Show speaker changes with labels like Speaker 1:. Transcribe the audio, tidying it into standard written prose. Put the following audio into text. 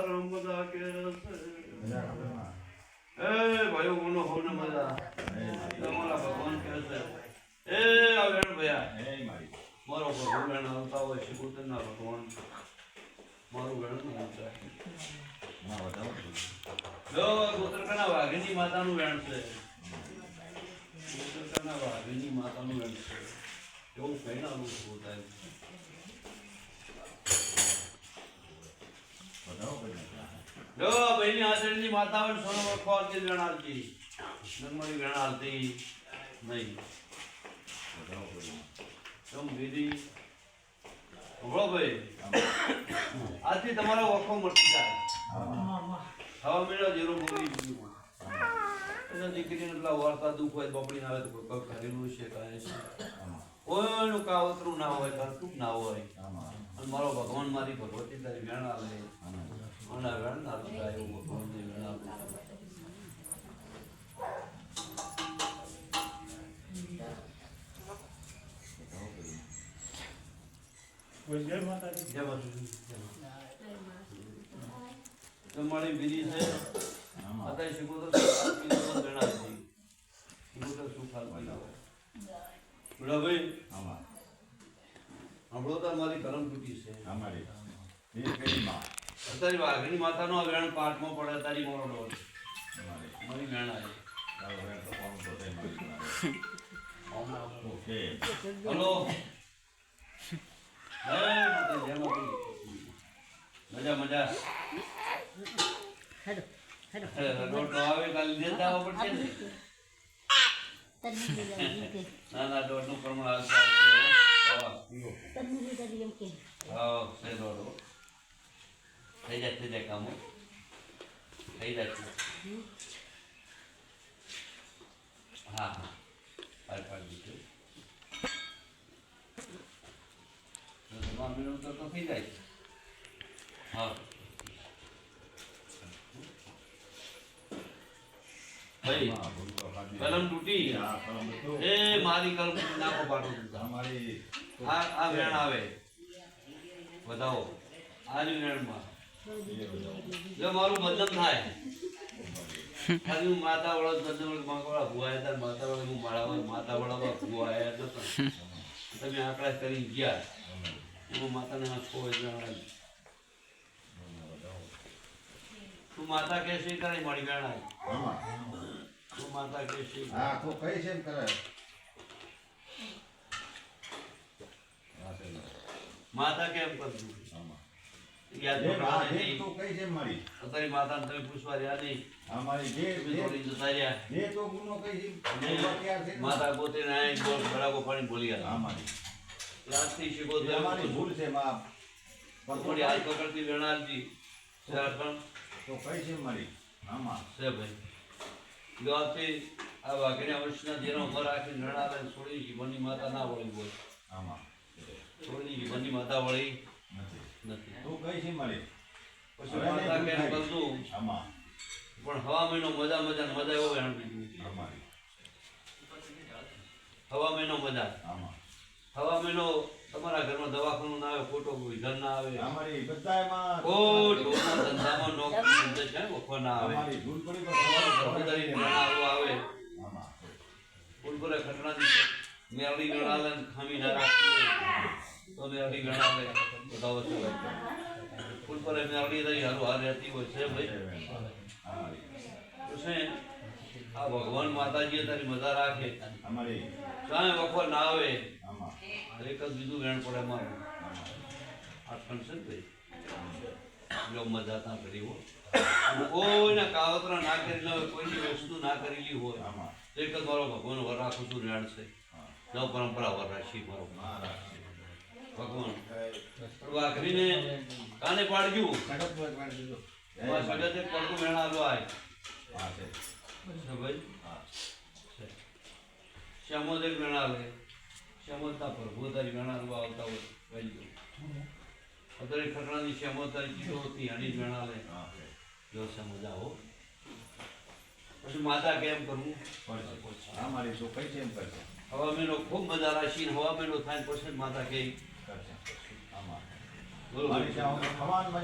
Speaker 1: રમદા કે એ ભાઈઓ કોનો હોને મજા તમારા ભગવાન કે છે એ આવેણ ભયા મારો ભગવાન આવતા હોય શિકોતરના ભગવાન મારું વેણ નહીં જો ગોત્રકના વાઘની માતાનું વેણ છે ગોત્રકના વાઘની માતાનું વેણ છે એવું કહેનારું પોતાય જો બહેની આચરણની માતાઓને સોનો વખો આવતી વેણ આવતી નર્મળી વેણ આવતી નહીં તમ વિધિ ઉભો ભાઈ આજથી તમારો વખો મળતી જાય હવા મેળો જીરો બોલી એટલે દીકરીને એટલા વાર્તા દુઃખ હોય બપડીને આવે તો કોઈ કરેલું છે કહે છે કોઈનું કાવતરું ના હોય કરતું ના હોય અને મારો ભગવાન મારી ભગવતી તારી વેણ આવે અને વેણ ના થાય એવું ભગવાનની વેણ આવે
Speaker 2: જય માતાજી.
Speaker 1: જય માતાજી. તમારી વિધિ છે અત્યારે શીખો તો ગણા છે શીખો તો સુખ આપી બડા ભાઈ હમણાં તો મારી કરમ તૂટી છે અત્યારે વાઘની માતાનો વેણ પાઠમાં પડે તારી મોડો ડોલ મારી વેણ આવી હલો મજા મજા રોટલો આવે કાલે દેતા આવો પડશે ને ના ના દોડનું પ્રમાણ થઈ જાય કામો થઈ જાય હા હા પાડી દીધું તો થઈ જાય હા ભાઈ કલમ તૂટી એ મારી કલમ નાખો પાટો આ વેણ આવે બતાવો આ વેણમાં જો મારું બંધન થાય ખાલી હું માતા વળો બંધન વાળા ભુવાયા હતા માતા વળો હું માળા માતા વળા ભુવાયા હતો તમે આંકડા કરી ગયા હું માતાને આંખો હોય તું માતા કેસે કરે મારી વેણ તું માતા કેસે
Speaker 3: હા તો કઈ છે કરે
Speaker 1: માતા કેમ કરતું યાદ
Speaker 3: તો કઈ છે મારી
Speaker 1: અત્યારે માતાને તમે પૂછવા રહ્યા નહીં
Speaker 3: અમારી જે
Speaker 1: થોડી જતા રહ્યા
Speaker 3: જે તો ગુનો કઈ છે
Speaker 1: માતા પોતે નાય બોલ બરાબર પાણી બોલી ગયા
Speaker 3: અમારી
Speaker 1: લાસ્ટથી શીખો તો
Speaker 3: અમારી ભૂલ છે માં
Speaker 1: થોડી હાથ પકડતી વેણાલજી સરપણ
Speaker 3: તો કઈ છે મારી આમાં
Speaker 1: છે ભાઈ ગાતી આ વાઘને વર્ષના જેનો ઉંમર રાખી વેણાલે છોડી જીવનની માતા ના વળી બોલ
Speaker 3: આમાં
Speaker 1: છોડી જીવનની માતા વળી
Speaker 3: નથી તો કઈ છે મારી
Speaker 1: પછી માતા કેમ કરતું
Speaker 3: આમાં
Speaker 1: પણ હવા મહિનો મજા એવો વેણ બીજું
Speaker 3: અમારી
Speaker 1: હવા મહિનો મજા
Speaker 3: આમાં
Speaker 1: હવા મહિનો તમારા ઘરમાં દવાખાનું ના આવે ખોટો વિધન ના આવે
Speaker 3: અમારી બધાયમાં
Speaker 1: ખોટોના ધંધામાં નોકરી ધંધે છે વખો ના આવે
Speaker 3: અમારી ભૂલ પડી
Speaker 1: જવાબદારી ભણાવવો આવે
Speaker 3: આમાં
Speaker 1: ફૂલપુરે ઘટનાથી મેરડી ગણાલે ખામી ના રાખી તો મેરડી ગણાલે બતાવો છો ફૂલપુરે મેરડી રહી હારું હાર રહેતી હોય છે ભાઈ તો છે આ ભગવાન માતાજી તારી મજા રાખે
Speaker 3: અમારી
Speaker 1: કાંઈ વખો ના આવે
Speaker 3: આમાં
Speaker 1: એક જ બીજું વેણ પડે મારું આ ફંક્શન ભાઈ જો મજા ના કરી હો કોઈને કાવતરા ના કરેલી હોય કોઈની વસ્તુ ના કરેલી હોય
Speaker 3: આમાં
Speaker 1: એક જ મારો ભગવાન વર રાખું છું વેણ છે ન પરંપરા વર રાખી મારો ભગવાન વાઘરીને કાને પાડ્યું સગત એક પડતું વેણ આવ્યો આય ભાઈ શ્યામોદય વેણાલે શ્યામોદતા પ્રભુ તારી વેણાલવા આવતા હોય ભાઈ અત્યારે ખટણાની શ્યામોતારી ચીજો હતી હણી જ વેણાલે જો સમજા હો પછી માતા કેમ કરવું
Speaker 3: અમારી તો કઈ છે એમ કરશે
Speaker 1: હવા મહિનો ખૂબ મજા રાખી હવા મહિનો થાય પછી માતા કે
Speaker 3: કરશે આમાં
Speaker 1: બોલો
Speaker 3: મારી ત્યાં ખવાનું મજા